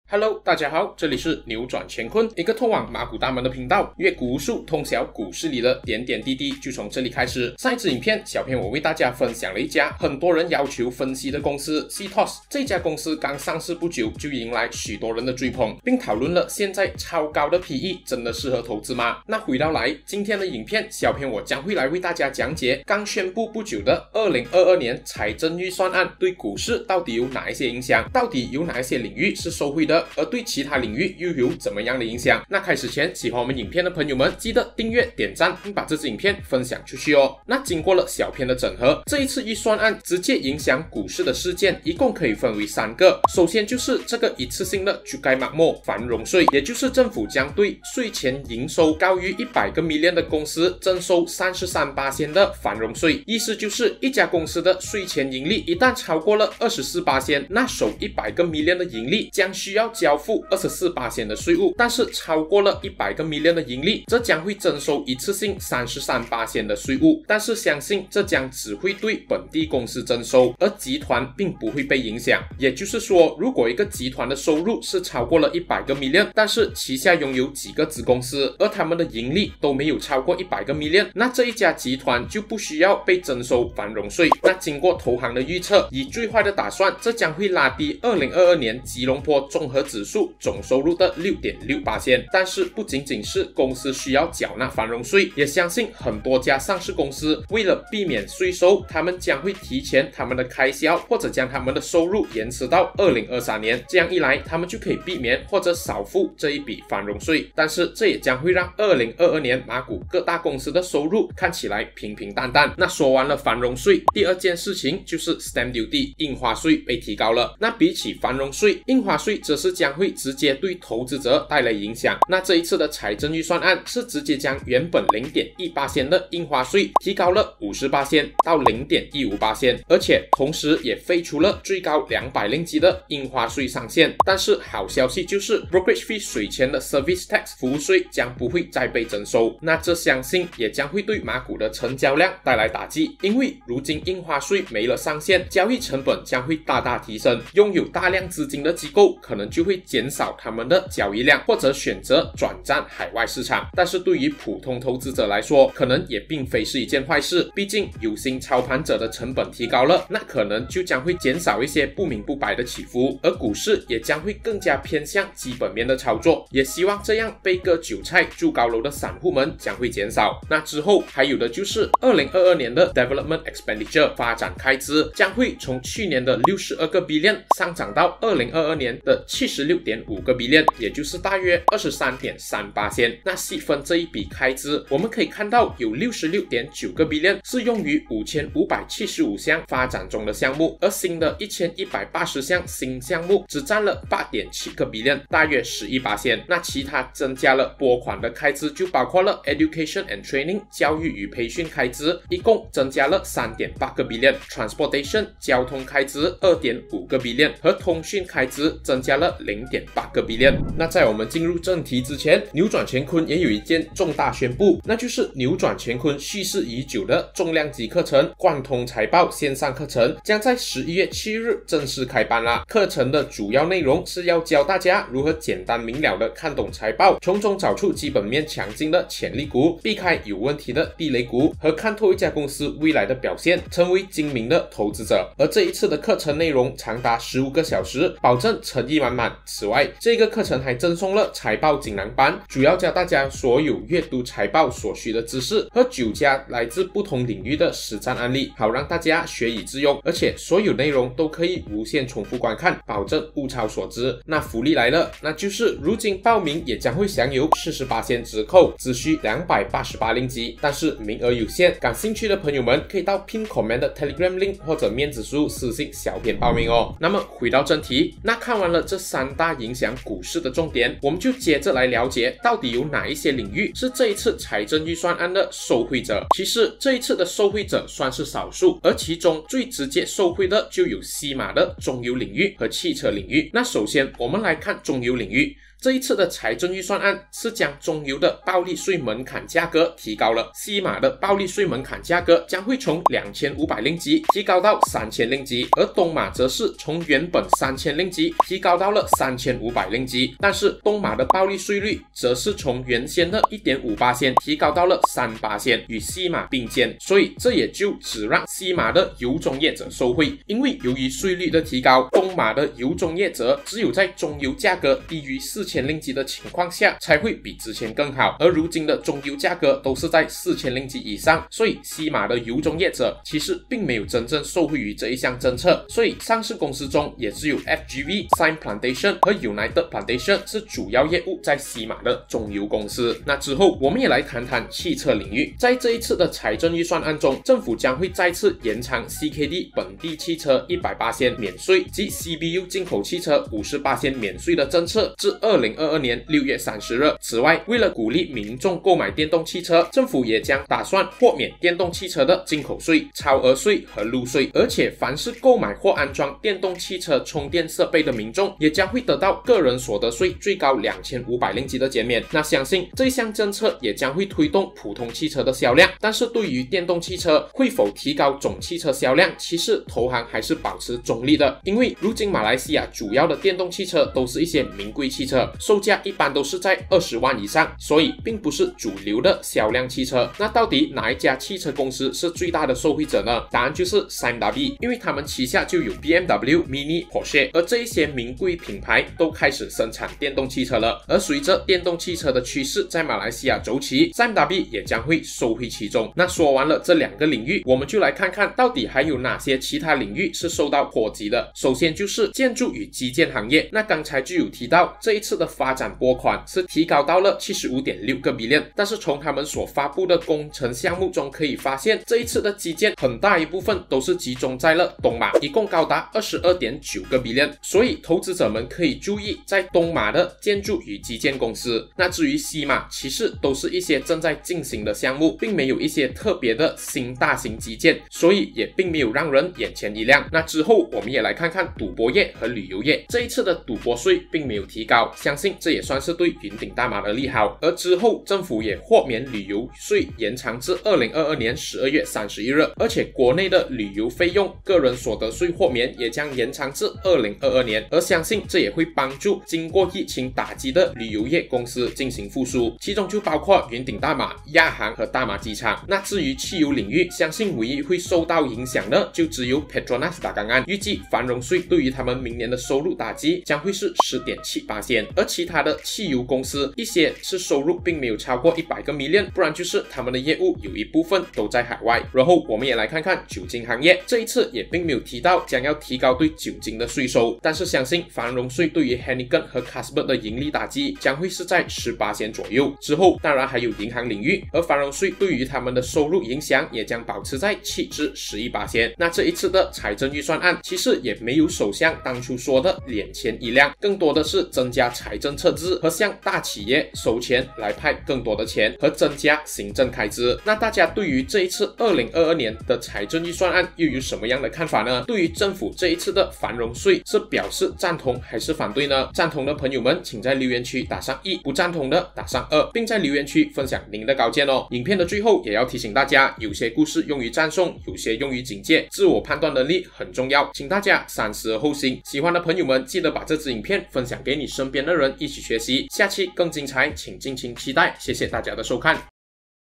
Hello， 大家好，这里是扭转乾坤，一个通往马股大门的频道，阅股无数，通晓股市里的点点滴滴，就从这里开始。上一支影片，小编我为大家分享了一家很多人要求分析的公司 CTOS。这家公司刚上市不久，就迎来许多人的追捧，并讨论了现在超高的 PE 真的适合投资吗？那回到来今天的影片，小编我将会来为大家讲解刚宣布不久的2022年财政预算案对股市到底有哪一些影响，到底有哪一些领域是受惠的，而对其他领域又有怎么样的影响。那开始前，喜欢我们影片的朋友们记得订阅、点赞，并把这支影片分享出去哦。那经过了小片的整合，这一次预算案直接影响股市的事件一共可以分为3个。首先就是这个一次性的cukai makmur繁荣税，也就是政府将对税前营收高于100个 million 的公司征收33%的繁荣税，意思就是一家公司的税前盈利一旦超过了24%，那首100个 million 的盈利将需要交付24% 的税务，但是超过了100个 million 的盈利，这将会征收一次性33% 的税务，但是相信这将只会对本地公司征收，而集团并不会被影响。也就是说，如果一个集团的收入是超过了100个 million， 但是旗下拥有几个子公司，而他们的盈利都没有超过100个 million， 那这一家集团就不需要被征收繁荣税。那经过投行的预测，以最坏的打算，这将会拉低2022年吉隆坡综合指数总收入的 6.6%。 但是不仅仅是公司需要缴纳繁荣税，也相信很多家上市公司为了避免税收，他们将会提前他们的开销，或者将他们的收入延迟到2023年。这样一来，他们就可以避免或者少付这一笔繁荣税。但是这也将会让2022年马股各大公司的收入看起来平平淡淡。那说完了繁荣税，第二件事情就是 Stamp Duty 印花税被提高了。那比起繁荣税，印花税则是将会直接对投资者带来影响。那这一次的财政预算案是直接将原本 0.18% 的印花税提高了50% 到 0.15%， 而且同时也废除了最高200令吉的印花税上限。但是好消息就是 brokerage fee 税前的 service tax 服务税将不会再被征收，那这相信也将会对马股的成交量带来打击，因为如今印花税没了上限，交易成本将会大大提升，拥有大量资金的机构可能就会减少他们的交易量，或者选择转战海外市场。但是对于普通投资者来说，可能也并非是一件坏事，毕竟有心操盘者的成本提高了，那可能就将会减少一些不明不白的起伏，而股市也将会更加偏向基本面的操作。也希望这样被割韭菜住高楼的散户们将会减少。那之后还有的就是2022年的 Development Expenditure 发展开支将会从去年的62个 billion 上涨到2022年的76.5个 billion， 也就是大约 23.3%。 那细分这一笔开支，我们可以看到有 66.9个 billion 是用于5575项发展中的项目，而新的1180项新项目只占了 8.7个 billion， 大约 11%。 那其他增加了拨款的开支就包括了 Education and Training 教育与培训开支，一共增加了 3.8个 billion， Transportation 交通开支 2.5个 billion 和通讯开支增加了 0.8个 billion。 那在我们进入正题之前，扭转乾坤也有一件重大宣布，那就是扭转乾坤蓄势已久的重量级课程贯通财报线上课程将在11月7日正式开班啦。课程的主要内容是要教大家如何简单明了的看懂财报，从中找出基本面强劲的潜力股，避开有问题的地雷股，和看透一家公司未来的表现，成为精明的投资者。而这一次的课程内容长达15个小时，保证诚意满满。此外，这个课程还赠送了财报锦囊班，主要教大家所有阅读财报所需的知识和9家来自不同领域的实战案例，好让大家学以致用。而且所有内容都可以无限重复观看，保证物超所值。那福利来了，那就是如今报名也将会享有 40% 折扣，只需288令吉，但是名额有限，感兴趣的朋友们可以到 Pin Comment 的 Telegram link 或者面子书私信小编报名哦。那么回到正题，那看完了这3大影响股市的重点，我们就接着来了解到底有哪一些领域是这一次财政预算案的受惠者。其实这一次的受惠者算是少数，而其中最直接受惠的就有西马的中油领域和汽车领域。那首先我们来看中油领域。这一次的财政预算案是将中油的暴利税门槛价格提高了，西马的暴利税门槛价格将会从2500令吉提高到3000令吉，而东马则是从原本3000令吉提高到了3500令吉，但是东马的暴利税率则是从原先的 1.5% 提高到了3%，与西马并肩，所以这也就只让西马的油中业者受惠，因为由于税率的提高，东马的油中业者只有在中油价格低于4000令吉的情况下才会比之前更好，而如今的中油价格都是在4000令吉以上，所以西马的油中业者其实并没有真正受惠于这一项政策，所以上市公司中也只有 FGV、Sime Plantation 和 United Plantation 是主要业务在西马的中油公司。那之后我们也来谈谈汽车领域，在这一次的财政预算案中，政府将会再次延长 CKD 本地汽车100%免税及 CBU 进口汽车50%免税的政策至2022年6月30日。此外，为了鼓励民众购买电动汽车，政府也将打算豁免电动汽车的进口税、超额税和路税，而且凡是购买或安装电动汽车充电设备的民众也将会得到个人所得税最高2500令吉的减免。那相信这项政策也将会推动普通汽车的销量，但是对于电动汽车会否提高总汽车销量，其实投行还是保持中立的，因为如今马来西亚主要的电动汽车都是一些名贵汽车，售价一般都是在20万以上，所以并不是主流的销量汽车。那到底哪一家汽车公司是最大的受惠者呢？答案就是 Sime Darby， 因为他们旗下就有 BMW、Mini、Porsche， 而这一些名贵品牌都开始生产电动汽车了。而随着电动汽车的趋势在马来西亚走起， Sime Darby 也将会受惠其中。那说完了这两个领域，我们就来看看到底还有哪些其他领域是受到波及的。首先就是建筑与基建行业，那刚才就有提到这一次的发展拨款是提高到了 75.6 个 billion， 但是从他们所发布的工程项目中可以发现，这一次的基建很大一部分都是集中在了东马，一共高达 22.9 个 billion， 所以投资者们可以注意在东马的建筑与基建公司。那至于西马，其实都是一些正在进行的项目，并没有一些特别的新大型基建，所以也并没有让人眼前一亮。那之后我们也来看看赌博业和旅游业，这一次的赌博税并没有提高，相信这也算是对云顶大马的利好。而之后政府也豁免旅游税延长至2022年12月31日，而且国内的旅游费用个人所得税豁免也将延长至2022年，而相信这也会帮助经过疫情打击的旅游业公司进行复苏，其中就包括云顶大马、亚航和大马机场。那至于汽油领域，相信唯一会受到影响的就只有 Petronas Dagangan， 预计繁荣税对于他们明年的收入打击将会是 10.7%， 而其他的汽油公司一些是收入并没有超过100个 million， 不然就是他们的业务有一部分都在海外。然后我们也来看看酒精行业，这一次也并没有提到将要提高对酒精的税收，但是相信繁荣税对于 Heineken 和 Carlsberg 的盈利打击将会是在 10% 左右。之后当然还有银行领域，而繁荣税对于他们的收入影响也将保持在7至11%。那这一次的财政预算案其实也没有首相当初说的眼前一亮，更多的是增加财政赤字和向大企业收钱来派更多的钱和增加行政开支。那大家对于这一次2022年的财政预算案又有什么样的看法呢？对于政府这一次的繁荣税是表示赞同还是反对呢？赞同的朋友们请在留言区打上1，不赞同的打上2，并在留言区分享您的高见哦。影片的最后也要提醒大家，有些故事用于赞颂，有些用于警戒，自我判断能力很重要，请大家三思而后行。喜欢的朋友们记得把这支影片分享给你身边的人一起学习，下期更精彩，请敬请期待。谢谢大家的收看。